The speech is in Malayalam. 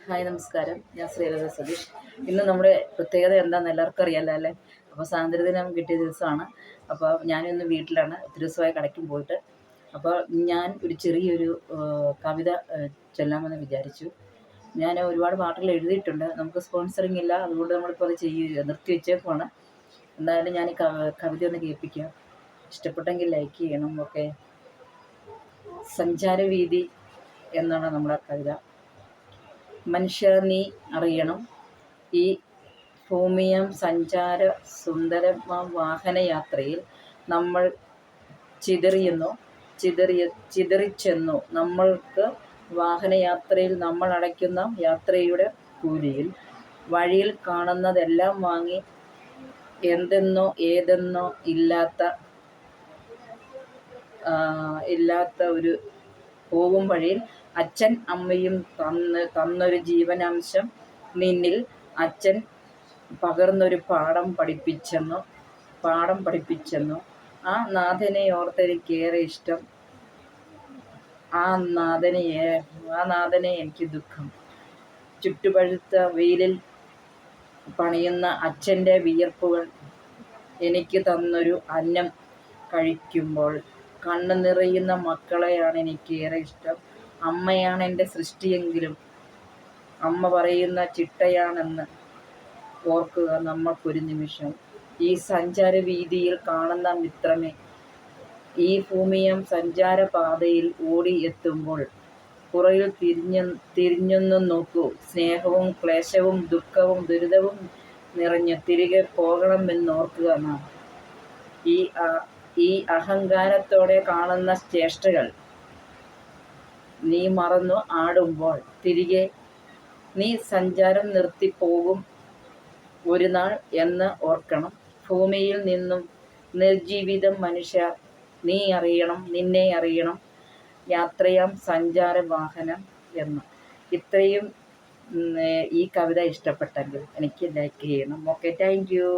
ഹായ് നമസ്കാരം. ഞാൻ ശ്രീലത സതീഷ്. ഇന്ന് നമ്മുടെ പ്രത്യേകത എന്താണെന്ന് എല്ലാവർക്കും അറിയാമല്ലോ അല്ലേ? അപ്പോൾ സ്വാതന്ത്ര്യദിനം കിട്ടിയ ദിവസമാണ്. അപ്പോൾ ഞാനിന്ന് വീട്ടിലാണ്, ഒത്തിരി ദിവസമായി കടയ്ക്കും പോയിട്ട്. അപ്പോൾ ഞാൻ ഒരു ചെറിയൊരു കവിത ചൊല്ലാമെന്ന് വിചാരിച്ചു. ഞാൻ ഒരുപാട് പാട്ടുകൾ എഴുതിയിട്ടുണ്ട്. നമുക്ക് സ്പോൺസറിങ് ഇല്ല, അതുകൊണ്ട് നമ്മളിപ്പോൾ അത് നിർത്തി വെച്ചേക്കുവാണ്. എന്തായാലും ഞാൻ ഈ കവിത ഒന്ന് കേൾപ്പിക്കാം. ഇഷ്ടപ്പെട്ടെങ്കിൽ ലൈക്ക് ചെയ്യണം. ഓക്കെ. സഞ്ചാരവീതി എന്നാണ് നമ്മുടെ കവിത. മനുഷ്യ നീ അറിയണം, ഈ ഭൂമിയം സഞ്ചാര സുന്ദരമാം വാഹനയാത്രയിൽ നമ്മൾ ചിതറിച്ചെന്നു. നമ്മൾക്ക് വാഹനയാത്രയിൽ നമ്മൾ അടയ്ക്കുന്ന യാത്രയുടെ കൂലിയിൽ വഴിയിൽ കാണുന്നതെല്ലാം വാങ്ങി എന്തെന്നോ ഏതെന്നോ ഇല്ലാത്ത ഒരു പോകും വഴിയിൽ അച്ഛൻ അമ്മയും തന്നൊരു ജീവനാംശം നിന്നിൽ അച്ഛൻ പകർന്നൊരു പാഠം പഠിപ്പിച്ചെന്നു. ആ നാഥനെ ഓർത്തെനിക്കേറെ ഇഷ്ടം, ആ നാഥനെ എനിക്ക് ദുഃഖം. ചുട്ടുപഴുത്ത വെയിലിൽ പണിയുന്ന അച്ഛൻ്റെ വിയർപ്പുകൾ എനിക്ക് തന്നൊരു അന്നം കഴിക്കുമ്പോൾ കണ്ണു നിറയുന്ന മക്കളെയാണ് എനിക്കേറെ ഇഷ്ടം. അമ്മയാണ് എൻ്റെ സൃഷ്ടിയെങ്കിലും അമ്മ പറയുന്ന ചിട്ടയാണെന്ന് ഓർക്കുക നമ്മൾക്കൊരു നിമിഷം. ഈ സഞ്ചാരവീതിയിൽ കാണുന്ന മിത്രമേ, ഈ ഭൂമിയം സഞ്ചാരപാതയിൽ ഓടി എത്തുമ്പോൾ പുറകിൽ തിരിഞ്ഞൊന്നും നോക്കൂ. സ്നേഹവും ക്ലേശവും ദുഃഖവും ദുരിതവും നിറഞ്ഞ് തിരികെ പോകണമെന്നോർക്കുക നാം. ഈ അഹങ്കാരത്തോടെ കാണുന്ന ചേഷ്ടകൾ നീ മറന്നു ആടുമ്പോൾ തിരികെ നീ സഞ്ചാരം നിർത്തിപ്പോകും ഒരു നാൾ എന്ന് ഓർക്കണം. ഭൂമിയിൽ നിന്നും നിർജീവിതം മനുഷ്യ നീ അറിയണം, നിന്നെ അറിയണം, യാത്രയാം സഞ്ചാര വാഹനം എന്ന്. ഇത്രയും ഈ കവിത ഇഷ്ടപ്പെട്ടെങ്കിൽ എനിക്ക് ലൈക്ക് ചെയ്യണം. Okay, thank you.